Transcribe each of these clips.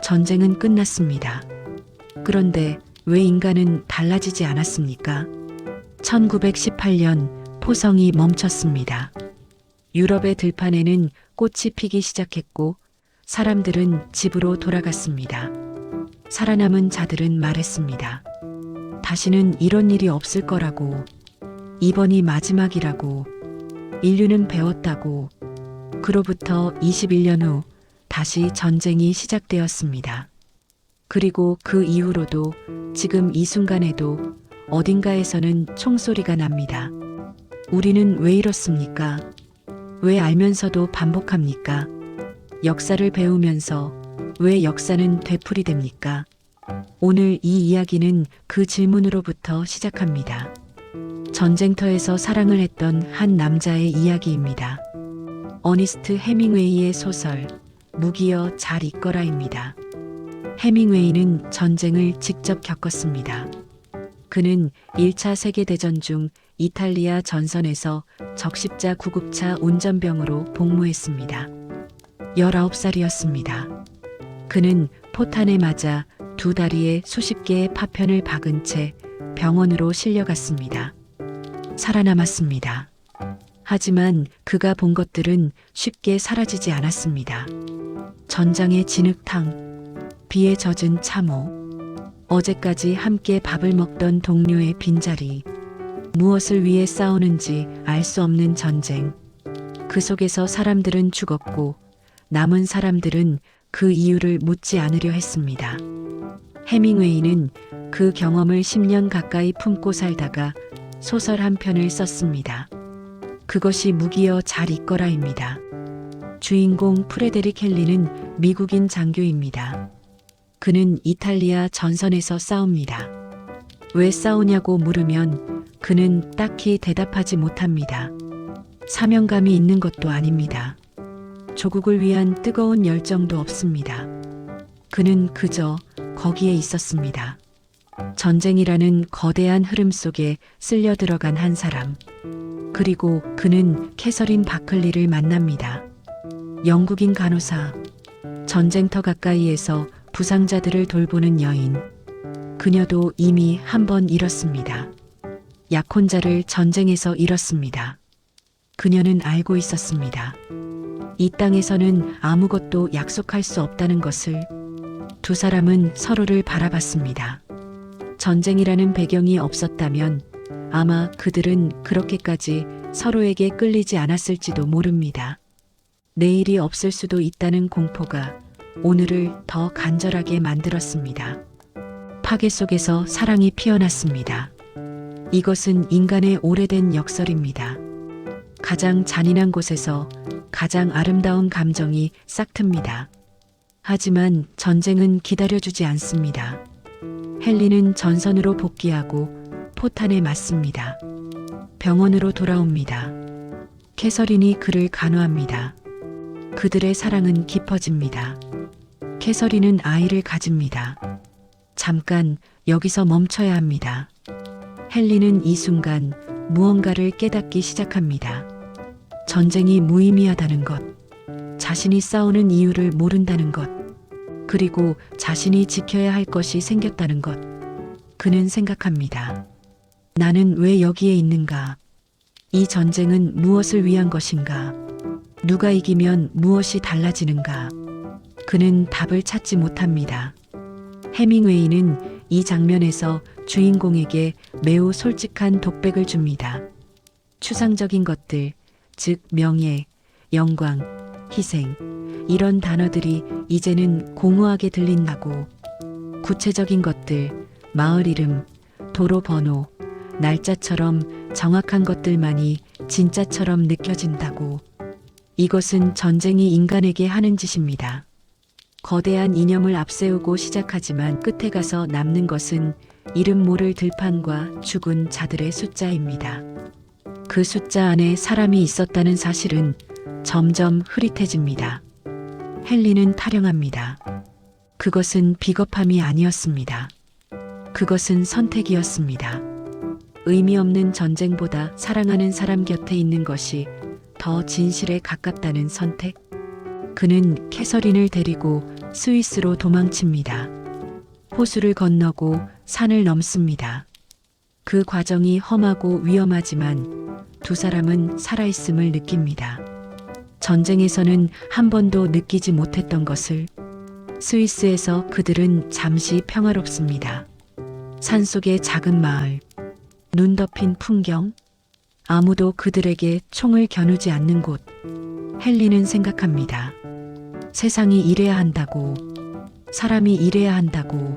전쟁은 끝났습니다. 그런데 왜 인간은 달라지지 않았습니까? 1918년 포성이 멈췄습니다. 유럽의 들판에는 꽃이 피기 시작했고 사람들은 집으로 돌아갔습니다. 살아남은 자들은 말했습니다. 다시는 이런 일이 없을 거라고, 이번이 마지막이라고, 인류는 배웠다고. 그로부터 21년 후 다시 전쟁이 시작되었습니다. 그리고 그 이후로도 지금 이 순간에도 어딘가에서는 총소리가 납니다. 우리는 왜 이렇습니까? 왜 알면서도 반복합니까? 역사를 배우면서 왜 역사는 되풀이됩니까? 오늘 이 이야기는 그 질문으로부터 시작합니다. 전쟁터에서 사랑을 했던 한 남자의 이야기입니다. 어니스트 해밍웨이의 소설 무기여 잘 있거라입니다. 해밍웨이는 전쟁을 직접 겪었습니다. 그는 1차 세계대전 중 이탈리아 전선에서 적십자 구급차 운전병으로 복무했습니다. 19살이었습니다. 그는 포탄에 맞아 두 다리에 수십 개의 파편을 박은 채 병원으로 실려갔습니다. 살아남았습니다. 하지만 그가 본 것들은 쉽게 사라지지 않았습니다. 전장의 진흙탕, 비에 젖은 참호, 어제까지 함께 밥을 먹던 동료의 빈자리, 무엇을 위해 싸우는지 알 수 없는 전쟁. 그 속에서 사람들은 죽었고 남은 사람들은 그 이유를 묻지 않으려 했습니다. 해밍웨이는 그 경험을 10년 가까이 품고 살다가 소설 한 편을 썼습니다. 그것이 무기여 잘 있거라입니다. 주인공 프레데릭 헨리는 미국인 장교입니다. 그는 이탈리아 전선에서 싸웁니다. 왜 싸우냐고 물으면 그는 딱히 대답하지 못합니다. 사명감이 있는 것도 아닙니다. 조국을 위한 뜨거운 열정도 없습니다. 그는 그저 거기에 있었습니다. 전쟁이라는 거대한 흐름 속에 쓸려 들어간 한 사람. 그리고 그는 캐서린 바클리를 만납니다. 영국인 간호사. 전쟁터 가까이에서 부상자들을 돌보는 여인. 그녀도 이미 한 번 잃었습니다. 약혼자를 전쟁에서 잃었습니다. 그녀는 알고 있었습니다. 이 땅에서는 아무것도 약속할 수 없다는 것을. 두 사람은 서로를 바라봤습니다. 전쟁이라는 배경이 없었다면 아마 그들은 그렇게까지 서로에게 끌리지 않았을지도 모릅니다. 내일이 없을 수도 있다는 공포가 오늘을 더 간절하게 만들었습니다. 파괴 속에서 사랑이 피어났습니다. 이것은 인간의 오래된 역설입니다. 가장 잔인한 곳에서 가장 아름다운 감정이 싹틉니다. 하지만 전쟁은 기다려주지 않습니다. 헨리는 전선으로 복귀하고 포탄에 맞습니다. 병원으로 돌아옵니다. 캐서린이 그를 간호합니다. 그들의 사랑은 깊어집니다. 캐서린은 아이를 가집니다. 잠깐 여기서 멈춰야 합니다. 헨리는 이 순간 무언가를 깨닫기 시작합니다. 전쟁이 무의미하다는 것, 자신이 싸우는 이유를 모른다는 것, 그리고 자신이 지켜야 할 것이 생겼다는 것. 그는 생각합니다. 나는 왜 여기에 있는가? 이 전쟁은 무엇을 위한 것인가? 누가 이기면 무엇이 달라지는가? 그는 답을 찾지 못합니다. 해밍웨이는 이 장면에서 주인공에게 매우 솔직한 독백을 줍니다. 추상적인 것들, 즉 명예, 영광, 희생, 이런 단어들이 이제는 공허하게 들린다고. 구체적인 것들, 마을 이름, 도로 번호, 날짜처럼 정확한 것들만이 진짜처럼 느껴진다고. 이것은 전쟁이 인간에게 하는 짓입니다. 거대한 이념을 앞세우고 시작하지만 끝에 가서 남는 것은 이름 모를 들판과 죽은 자들의 숫자입니다. 그 숫자 안에 사람이 있었다는 사실은 점점 흐릿해집니다. 헨리는 타령합니다. 그것은 비겁함이 아니었습니다. 그것은 선택이었습니다. 의미 없는 전쟁보다 사랑하는 사람 곁에 있는 것이 더 진실에 가깝다는 선택. 그는 캐서린을 데리고 스위스로 도망칩니다. 호수를 건너고 산을 넘습니다. 그 과정이 험하고 위험하지만 두 사람은 살아있음을 느낍니다. 전쟁에서는 한 번도 느끼지 못했던 것을. 스위스에서 그들은 잠시 평화롭습니다. 산속의 작은 마을, 눈 덮인 풍경, 아무도 그들에게 총을 겨누지 않는 곳. 헨리는 생각합니다. 세상이 이래야 한다고, 사람이 이래야 한다고.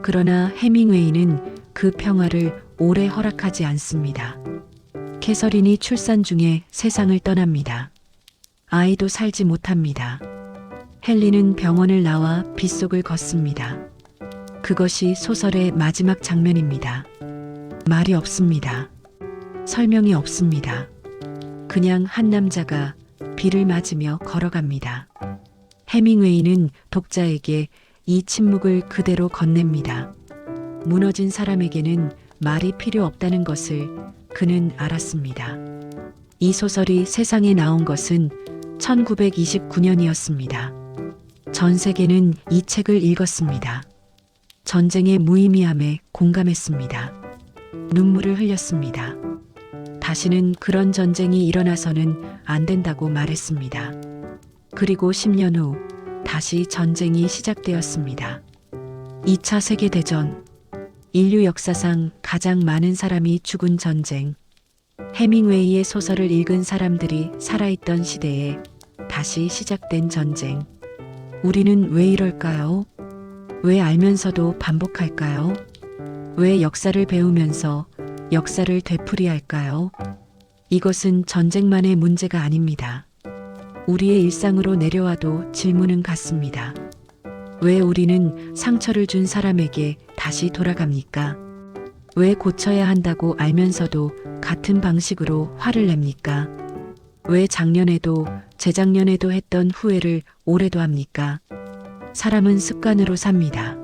그러나 해밍웨이는 그 평화를 오래 허락하지 않습니다. 캐서린이 출산 중에 세상을 떠납니다. 아이도 살지 못합니다. 헨리는 병원을 나와 빗속을 걷습니다. 그것이 소설의 마지막 장면입니다. 말이 없습니다. 설명이 없습니다. 그냥 한 남자가 비를 맞으며 걸어갑니다. 해밍웨이는 독자에게 이 침묵을 그대로 건넵니다. 무너진 사람에게는 말이 필요 없다는 것을 그는 알았습니다. 이 소설이 세상에 나온 것은 1929년이었습니다. 전 세계는 이 책을 읽었습니다. 전쟁의 무의미함에 공감했습니다. 눈물을 흘렸습니다. 다시는 그런 전쟁이 일어나서는 안 된다고 말했습니다. 그리고 10년 후 다시 전쟁이 시작되었습니다. 2차 세계대전, 인류 역사상 가장 많은 사람이 죽은 전쟁. 해밍웨이의 소설을 읽은 사람들이 살아있던 시대에 다시 시작된 전쟁. 우리는 왜 이럴까요? 왜 알면서도 반복할까요? 왜 역사를 배우면서 역사를 되풀이할까요? 이것은 전쟁만의 문제가 아닙니다. 우리의 일상으로 내려와도 질문은 같습니다. 왜 우리는 상처를 준 사람에게 다시 돌아갑니까? 왜 고쳐야 한다고 알면서도 같은 방식으로 화를 냅니까? 왜 작년에도 재작년에도 했던 후회를 올해도 합니까? 사람은 습관으로 삽니다.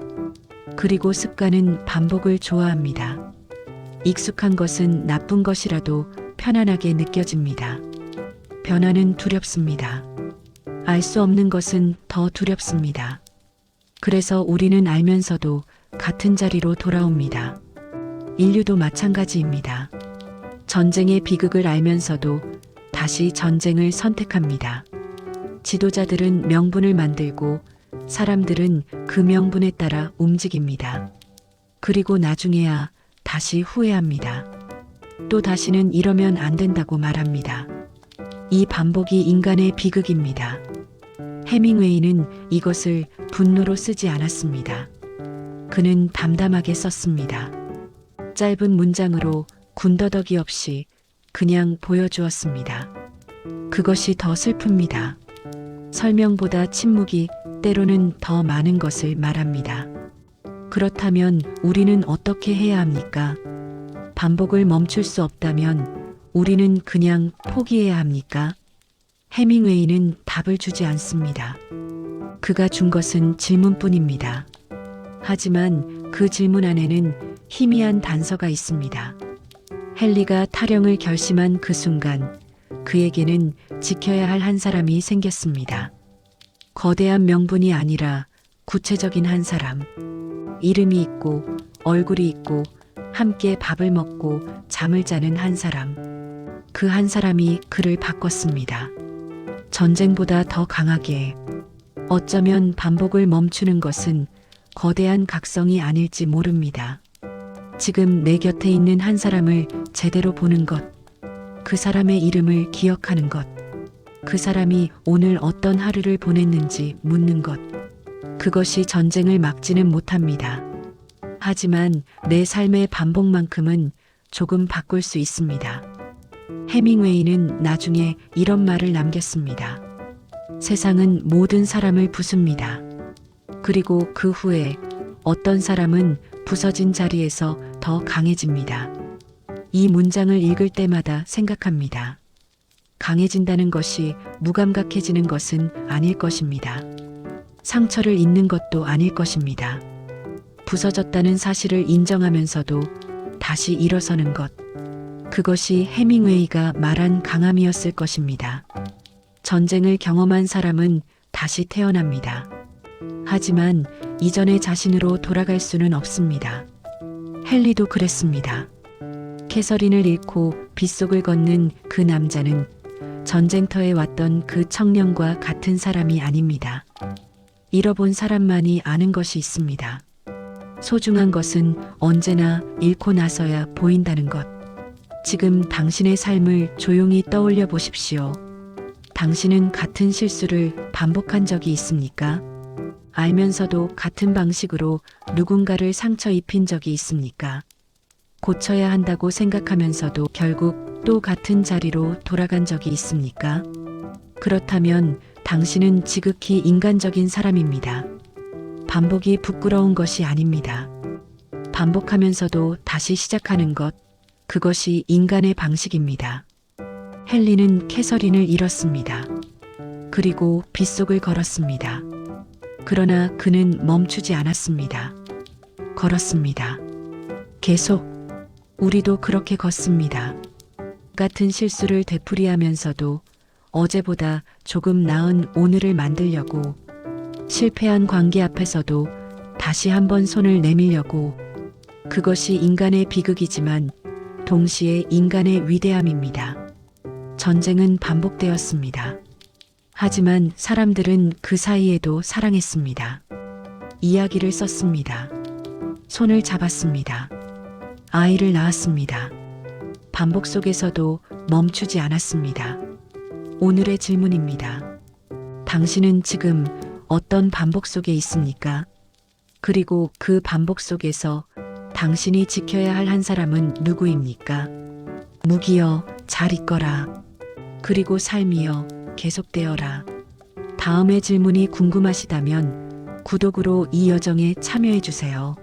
그리고 습관은 반복을 좋아합니다. 익숙한 것은 나쁜 것이라도 편안하게 느껴집니다. 변화는 두렵습니다. 알 수 없는 것은 더 두렵습니다. 그래서 우리는 알면서도 같은 자리로 돌아옵니다. 인류도 마찬가지입니다. 전쟁의 비극을 알면서도 다시 전쟁을 선택합니다. 지도자들은 명분을 만들고 사람들은 그 명분에 따라 움직입니다. 그리고 나중에야 다시 후회합니다. 또 다시는 이러면 안 된다고 말합니다. 이 반복이 인간의 비극입니다. 해밍웨이는 이것을 분노로 쓰지 않았습니다. 그는 담담하게 썼습니다. 짧은 문장으로 군더더기 없이 그냥 보여주었습니다. 그것이 더 슬픕니다. 설명보다 침묵이 때로는 더 많은 것을 말합니다. 그렇다면 우리는 어떻게 해야 합니까? 반복을 멈출 수 없다면 우리는 그냥 포기해야 합니까? 해밍웨이는 답을 주지 않습니다. 그가 준 것은 질문뿐입니다. 하지만 그 질문 안에는 희미한 단서가 있습니다. 헨리가 탈영을 결심한 그 순간 그에게는 지켜야 할 한 사람이 생겼습니다. 거대한 명분이 아니라 구체적인 한 사람. 이름이 있고 얼굴이 있고 함께 밥을 먹고 잠을 자는 한 사람. 그 한 사람이 그를 바꿨습니다. 전쟁보다 더 강하게. 어쩌면 반복을 멈추는 것은 거대한 각성이 아닐지 모릅니다. 지금 내 곁에 있는 한 사람을 제대로 보는 것. 그 사람의 이름을 기억하는 것. 그 사람이 오늘 어떤 하루를 보냈는지 묻는 것. 그것이 전쟁을 막지는 못합니다. 하지만 내 삶의 반복만큼은 조금 바꿀 수 있습니다. 해밍웨이는 나중에 이런 말을 남겼습니다. 세상은 모든 사람을 부숩니다. 그리고 그 후에 어떤 사람은 부서진 자리에서 더 강해집니다. 이 문장을 읽을 때마다 생각합니다. 강해진다는 것이 무감각해지는 것은 아닐 것입니다. 상처를 잊는 것도 아닐 것입니다. 부서졌다는 사실을 인정하면서도 다시 일어서는 것. 그것이 해밍웨이가 말한 강함이었을 것입니다. 전쟁을 경험한 사람은 다시 태어납니다. 하지만 이전의 자신으로 돌아갈 수는 없습니다. 헨리도 그랬습니다. 캐서린을 잃고 빗속을 걷는 그 남자는 전쟁터에 왔던 그 청년과 같은 사람이 아닙니다. 잃어본 사람만이 아는 것이 있습니다. 소중한 것은 언제나 잃고 나서야 보인다는 것. 지금 당신의 삶을 조용히 떠올려 보십시오. 당신은 같은 실수를 반복한 적이 있습니까? 알면서도 같은 방식으로 누군가를 상처 입힌 적이 있습니까? 고쳐야 한다고 생각하면서도 결국 또 같은 자리로 돌아간 적이 있습니까? 그렇다면 당신은 지극히 인간적인 사람입니다. 반복이 부끄러운 것이 아닙니다. 반복하면서도 다시 시작하는 것, 그것이 인간의 방식입니다. 헨리는 캐서린을 잃었습니다. 그리고 빗속을 걸었습니다. 그러나 그는 멈추지 않았습니다. 걸었습니다. 계속. 우리도 그렇게 걷습니다. 같은 실수를 되풀이하면서도 어제보다 조금 나은 오늘을 만들려고, 실패한 관계 앞에서도 다시 한번 손을 내밀려고. 그것이 인간의 비극이지만 동시에 인간의 위대함입니다. 전쟁은 반복되었습니다. 하지만 사람들은 그 사이에도 사랑했습니다. 이야기를 썼습니다. 손을 잡았습니다. 아이를 낳았습니다. 반복 속에서도 멈추지 않았습니다. 오늘의 질문입니다. 당신은 지금 어떤 반복 속에 있습니까? 그리고 그 반복 속에서 당신이 지켜야 할 한 사람은 누구입니까? 무기여, 잘 있거라. 그리고 삶이여, 계속되어라. 다음의 질문이 궁금하시다면 구독으로 이 여정에 참여해 주세요.